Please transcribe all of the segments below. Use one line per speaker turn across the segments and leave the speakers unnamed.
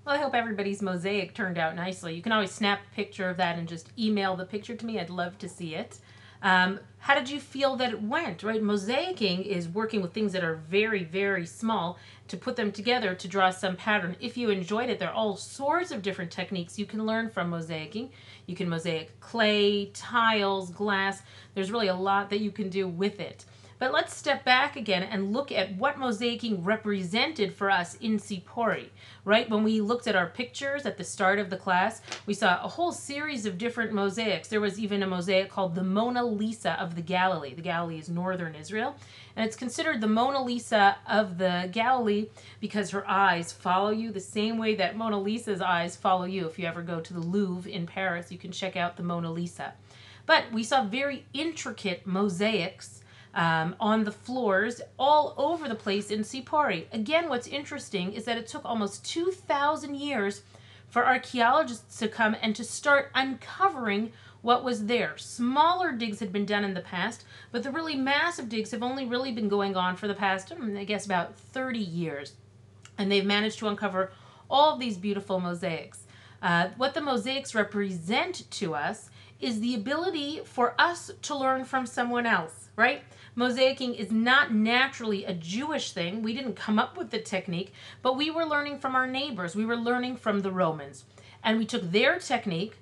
Well, I hope everybody's mosaic turned out nicely. You can always snap a picture of that and just email the picture to me. I'd love to see it. How did you feel that it went, right? Mosaicing is working with things that are very, very small to put them together to draw some pattern. If you enjoyed it, there are all sorts of different techniques you can learn from mosaicing. You can mosaic clay, tiles, glass. There's really a lot that you can do with it. But let's step back again and look at what mosaicing represented for us in Tzipori, right? When we looked at our pictures at the start of the class, we saw a whole series of different mosaics. There was even a mosaic called the Mona Lisa of the Galilee. The Galilee is northern Israel, and it's considered the Mona Lisa of the Galilee because her eyes follow you the same way that Mona Lisa's eyes follow you. If you ever go to the Louvre in Paris, you can check out the Mona Lisa. But we saw very intricate mosaics on the floors all over the place in Tzipori. Again, what's interesting is that it took almost 2,000 years for archaeologists to come and to start uncovering what was there. Smaller digs had been done in the past, but the really massive digs have only really been going on for the past, I guess, about 30 years. And they've managed to uncover all of these beautiful mosaics. What the mosaics represent to us is the ability for us to learn from someone else, right? Mosaicing is not naturally a Jewish thing. We didn't come up with the technique, but we were learning from our neighbors. We were learning from the Romans. And we took their technique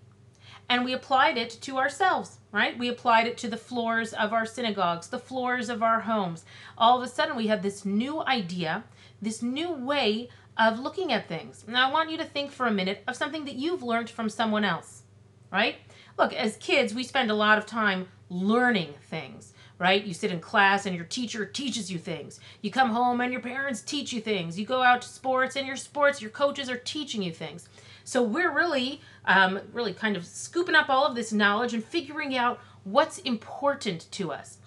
and we applied it to ourselves, right? We applied it to the floors of our synagogues, the floors of our homes. All of a sudden, we have this new idea, this new way of looking at things. Now, I want you to think for a minute of something that you've learned from someone else, right? Look, as kids, we spend a lot of time learning things, right? You sit in class and your teacher teaches you things. You come home and your parents teach you things. You go out to sports and your coaches are teaching you things. So we're really kind of scooping up all of this knowledge and figuring out what's important to us.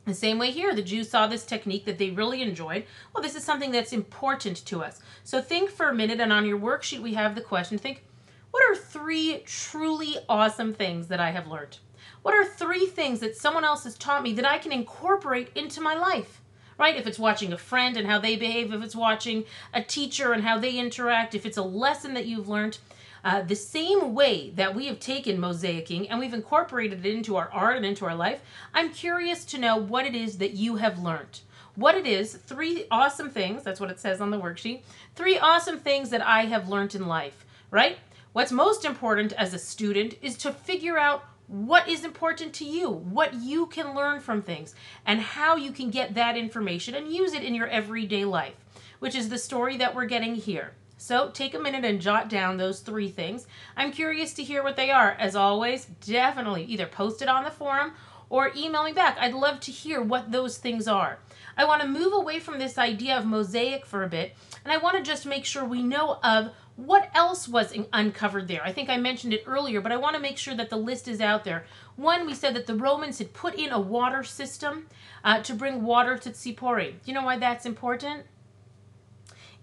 The same way here, the Jews saw this technique that they really enjoyed. Well, this is something that's important to us. So think for a minute, and on your worksheet we have the question. Think, what are 3 truly awesome things that I have learned? What are 3 things that someone else has taught me that I can incorporate into my life? Right? If it's watching a friend and how they behave, if it's watching a teacher and how they interact, if it's a lesson that you've learned, the same way that we have taken mosaicing and we've incorporated it into our art and into our life, I'm curious to know what it is that you have learned. What it is, 3 awesome things, that's what it says on the worksheet, 3 awesome things that I have learned in life, right? What's most important as a student is to figure out what is important to you, what you can learn from things, and how you can get that information and use it in your everyday life, which is the story that we're getting here. So take a minute and jot down those 3 things. I'm curious to hear what they are. As always, definitely either post it on the forum or email me back. I'd love to hear what those things are. I want to move away from this idea of mosaic for a bit, and I want to just make sure we know of what else was uncovered there. I think I mentioned it earlier, but I want to make sure that the list is out there. One, we said that the Romans had put in a water system to bring water to Tzipori. Do you know why that's important?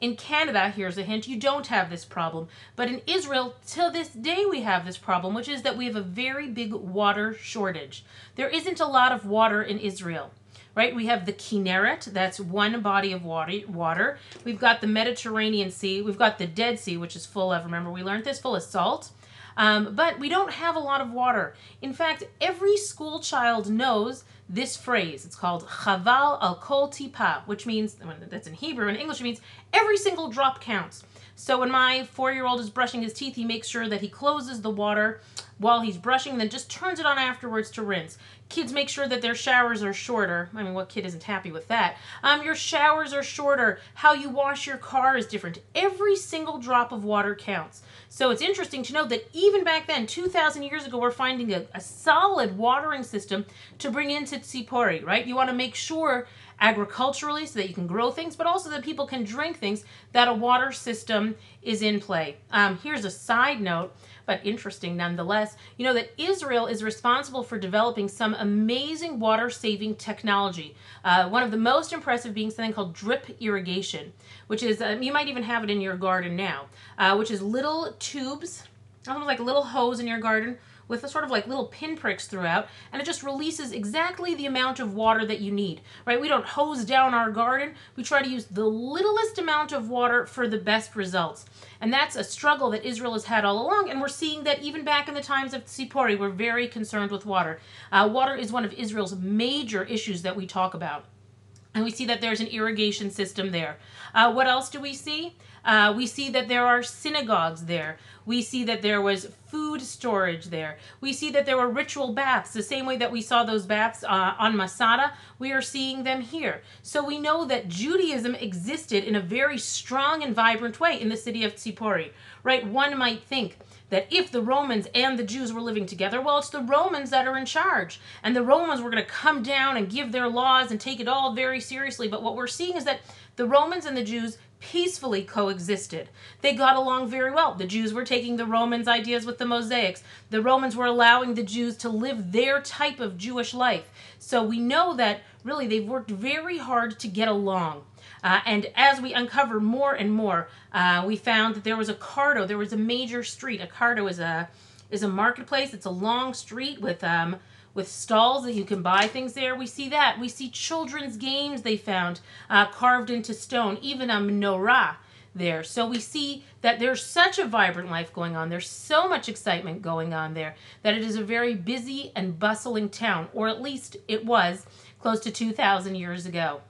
In Canada, here's a hint, you don't have this problem. But in Israel, till this day, we have this problem, which is that we have a very big water shortage. There isn't a lot of water in Israel. Right? We have the Kinneret, that's one body of water. We've got the Mediterranean Sea. We've got the Dead Sea, which is full of, remember we learned this, full of salt. But we don't have a lot of water. In fact, every school child knows this phrase. It's called Chaval al kol tipa, which means, that's in Hebrew. In English, it means every single drop counts. So when my 4-year-old is brushing his teeth, he makes sure that he closes the water while he's brushing, then just turns it on afterwards to rinse. Kids make sure that their showers are shorter. I mean, what kid isn't happy with that? Your showers are shorter. How you wash your car is different. Every single drop of water counts. So it's interesting to know that even back then, 2,000 years ago, we're finding a solid watering system to bring into Tzipori, right? You want to make sure agriculturally so that you can grow things, but also that people can drink things, that a water system is in play. Here's a side note, but interesting nonetheless. You know that Israel is responsible for developing some amazing water-saving technology. One of the most impressive being something called drip irrigation, which is, you might even have it in your garden now, which is little tubes, almost like a little hose in your garden, with a sort of like little pinpricks throughout, and it just releases exactly the amount of water that you need, right? We don't hose down our garden. We try to use the littlest amount of water for the best results. And that's a struggle that Israel has had all along, and we're seeing that even back in the times of Tzipori, we're very concerned with water. Water is one of Israel's major issues that we talk about. And we see that there's an irrigation system there. What else do we see? We see that there are synagogues there. We see that there was food storage there. We see that there were ritual baths, the same way that we saw those baths on Masada. We are seeing them here. So we know that Judaism existed in a very strong and vibrant way in the city of Tzipori, right? One might think that if the Romans and the Jews were living together, well, it's the Romans that are in charge. And the Romans were going to come down and give their laws and take it all very seriously. But what we're seeing is that the Romans and the Jews peacefully coexisted. They got along very well. The Jews were taking the Romans' ideas with the mosaics. The Romans were allowing the Jews to live their type of Jewish life. So we know that really they've worked very hard to get along. And as we uncover more and more, we found that there was a cardo. There was a major street. A cardo is a marketplace. It's a long street with stalls that you can buy things there. We see that. We see children's games they found carved into stone, even a menorah there. So we see that there's such a vibrant life going on. There's so much excitement going on there that it is a very busy and bustling town, or at least it was close to 2,000 years ago.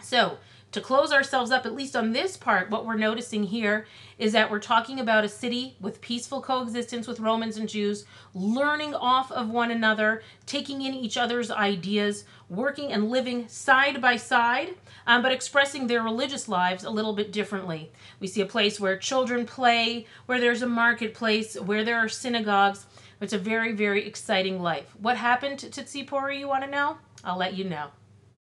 So to close ourselves up, at least on this part, what we're noticing here is that we're talking about a city with peaceful coexistence with Romans and Jews, learning off of one another, taking in each other's ideas, working and living side by side, but expressing their religious lives a little bit differently. We see a place where children play, where there's a marketplace, where there are synagogues. It's a very, very exciting life. What happened to Tzipori, you want to know? I'll let you know.